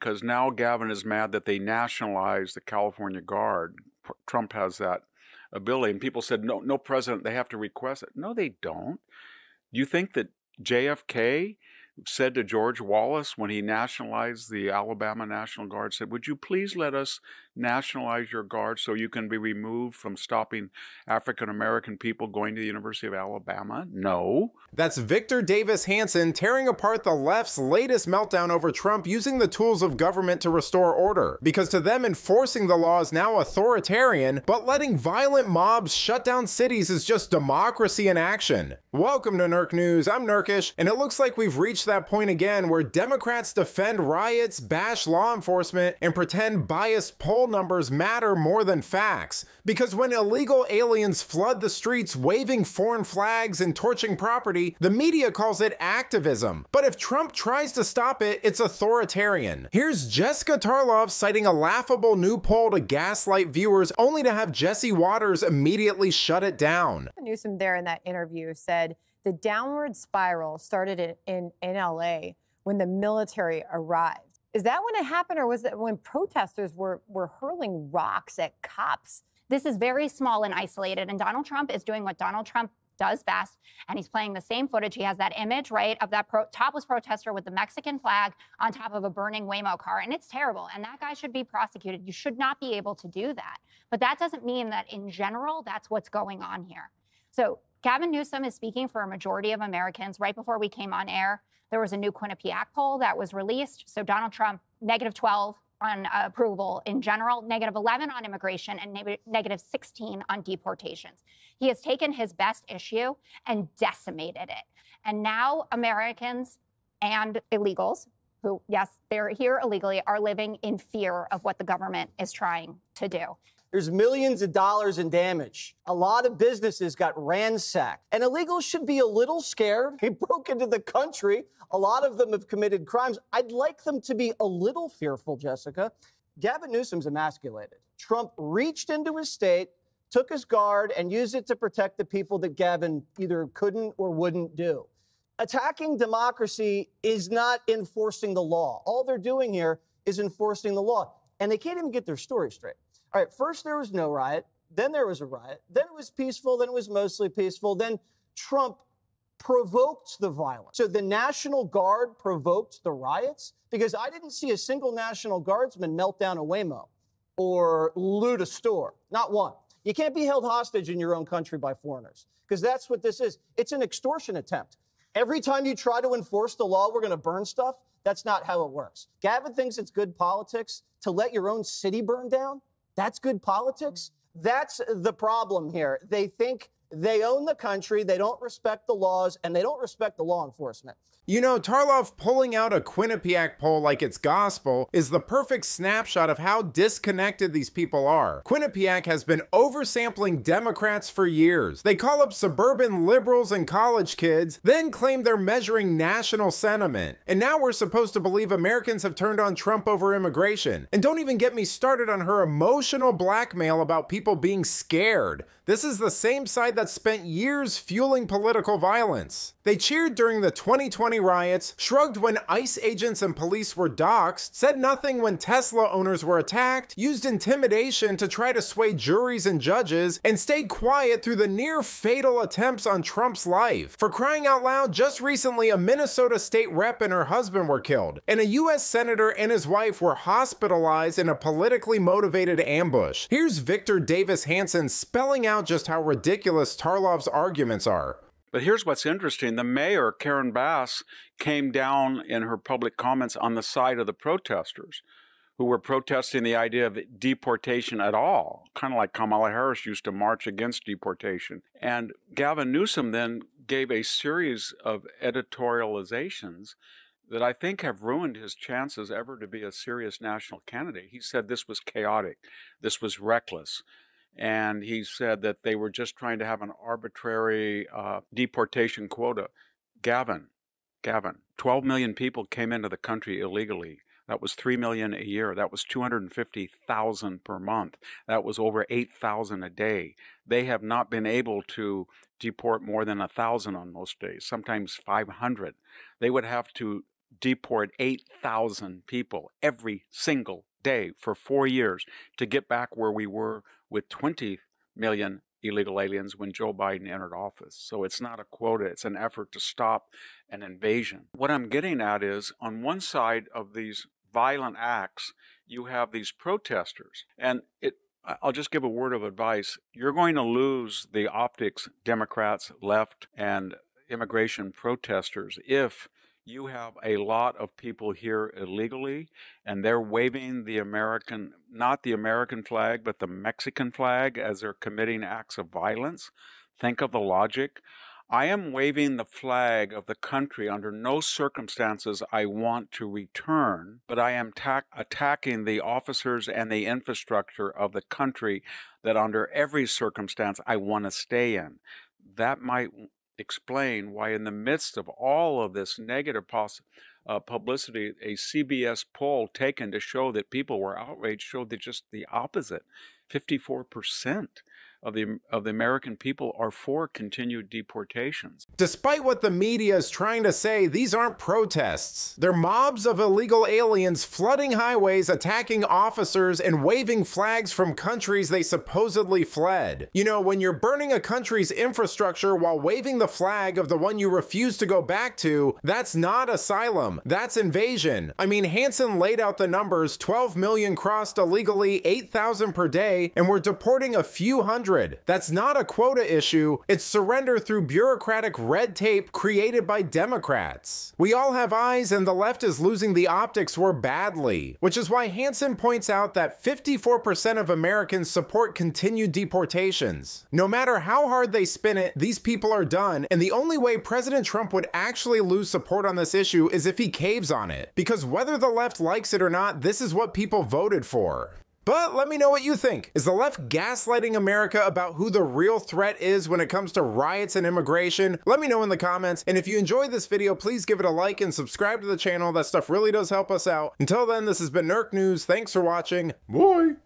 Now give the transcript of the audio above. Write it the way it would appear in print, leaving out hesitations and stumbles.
because now Gavin is mad that they nationalized the California Guard. Trump has that ability, and people said, no president, they have to request it. No, they don't. Do you think that JFK said to George Wallace when he nationalized the Alabama National Guard, said, would you please let us nationalize your guard so you can be removed from stopping African-American people going to the University of Alabama? No. That's Victor Davis Hanson tearing apart the left's latest meltdown over Trump using the tools of government to restore order. Because to them, enforcing the law is now authoritarian, but letting violent mobs shut down cities is just democracy in action. Welcome to Nurk News, I'm Nurkish, and it looks like we've reached that point again where Democrats defend riots, bash law enforcement, and pretend biased poll numbers matter more than facts. Because when illegal aliens flood the streets waving foreign flags and torching property, the media calls it activism. But if Trump tries to stop it, it's authoritarian. Here's Jessica Tarlov citing a laughable new poll to gaslight viewers only to have Jesse Waters immediately shut it down. Newsom there in that interview said the downward spiral started in LA when the military arrived. Is that when it happened, or was it when protesters were hurling rocks at cops? This is very small and isolated, and Donald Trump is doing what Donald Trump does best, and he's playing the same footage. He has that image, right, of that topless protester with the Mexican flag on top of a burning Waymo car, and it's terrible, and that guy should be prosecuted. You should not be able to do that. But that doesn't mean that in general, that's what's going on here. So Gavin Newsom is speaking for a majority of Americans. Right before we came on air, there was a new Quinnipiac poll that was released. So Donald Trump, -12 on approval in general, -11 on immigration, and -16 on deportations. He has taken his best issue and decimated it. And now Americans and illegals, who, yes, they're here illegally, are living in fear of what the government is trying to do. There's millions of dollars in damage. A lot of businesses got ransacked. And illegals should be a little scared. They broke into the country. A lot of them have committed crimes. I'd like them to be a little fearful, Jessica. Gavin Newsom's emasculated. Trump reached into his state, took his guard, and used it to protect the people that Gavin either couldn't or wouldn't do. Attacking democracy is not enforcing the law. All they're doing here is enforcing the law. And they can't even get their story straight. All right, first there was no riot, then there was a riot, then it was peaceful, then it was mostly peaceful, then Trump provoked the violence. So the National Guard provoked the riots? Because I didn't see a single National Guardsman melt down a Waymo or loot a store, not one. You can't be held hostage in your own country by foreigners, because that's what this is. It's an extortion attempt. Every time you try to enforce the law, we're going to burn stuff. That's not how it works. Gavin thinks it's good politics to let your own city burn down. That's good politics? That's the problem here. They think they own the country, they don't respect the laws, and they don't respect the law enforcement. You know, Tarlov pulling out a Quinnipiac poll like it's gospel is the perfect snapshot of how disconnected these people are. Quinnipiac has been oversampling Democrats for years. They call up suburban liberals and college kids, then claim they're measuring national sentiment. And now we're supposed to believe Americans have turned on Trump over immigration. And don't even get me started on her emotional blackmail about people being scared. This is the same side that spent years fueling political violence. They cheered during the 2020 riots, shrugged when ICE agents and police were doxxed, said nothing when Tesla owners were attacked, used intimidation to try to sway juries and judges, and stayed quiet through the near fatal attempts on Trump's life. For crying out loud, just recently a Minnesota state rep and her husband were killed, and a US senator and his wife were hospitalized in a politically motivated ambush. Here's Victor Davis Hanson spelling out just how ridiculous Tarlov's arguments are. But here's what's interesting. The mayor, Karen Bass, came down in her public comments on the side of the protesters who were protesting the idea of deportation at all, kind of like Kamala Harris used to march against deportation. And Gavin Newsom then gave a series of editorializations that I think have ruined his chances ever to be a serious national candidate. He said this was chaotic, this was reckless. And he said that they were just trying to have an arbitrary deportation quota. Gavin, 12 million people came into the country illegally. That was 3 million a year. That was 250,000 per month. That was over 8,000 a day. They have not been able to deport more than 1,000 on most days, sometimes 500. They would have to deport 8,000 people every single day for 4 years to get back where we were with 20 million illegal aliens when Joe Biden entered office. So it's not a quota, it's an effort to stop an invasion. What I'm getting at is, on one side of these violent acts, you have these protesters, and I'll just give a word of advice. You're going to lose the optics, Democrats, left, and immigration protesters if you have a lot of people here illegally and they're waving the American, not the American flag, but the Mexican flag as they're committing acts of violence. Think of the logic. I am waving the flag of the country under no circumstances I want to return, but I am attacking the officers and the infrastructure of the country that under every circumstance I want to stay in. That might explain why, in the midst of all of this negative publicity, a CBS poll taken to show that people were outraged showed that just the opposite. 54% of the American people are for continued deportations. Despite what the media is trying to say, these aren't protests. They're mobs of illegal aliens flooding highways, attacking officers, and waving flags from countries they supposedly fled. You know, when you're burning a country's infrastructure while waving the flag of the one you refuse to go back to, that's not asylum, that's invasion. I mean, Hansen laid out the numbers: 12 million crossed illegally, 8,000 per day, and we're deporting a few hundred. That's not a quota issue, it's surrender through bureaucratic red tape created by Democrats. We all have eyes, and the left is losing the optics war badly, which is why Hansen points out that 54% of Americans support continued deportations. No matter how hard they spin it, these people are done, and the only way President Trump would actually lose support on this issue is if he caves on it. Because whether the left likes it or not, this is what people voted for. But let me know what you think. Is the left gaslighting America about who the real threat is when it comes to riots and immigration? Let me know in the comments. And if you enjoyed this video, please give it a like and subscribe to the channel. That stuff really does help us out. Until then, this has been Nerk News. Thanks for watching. Bye.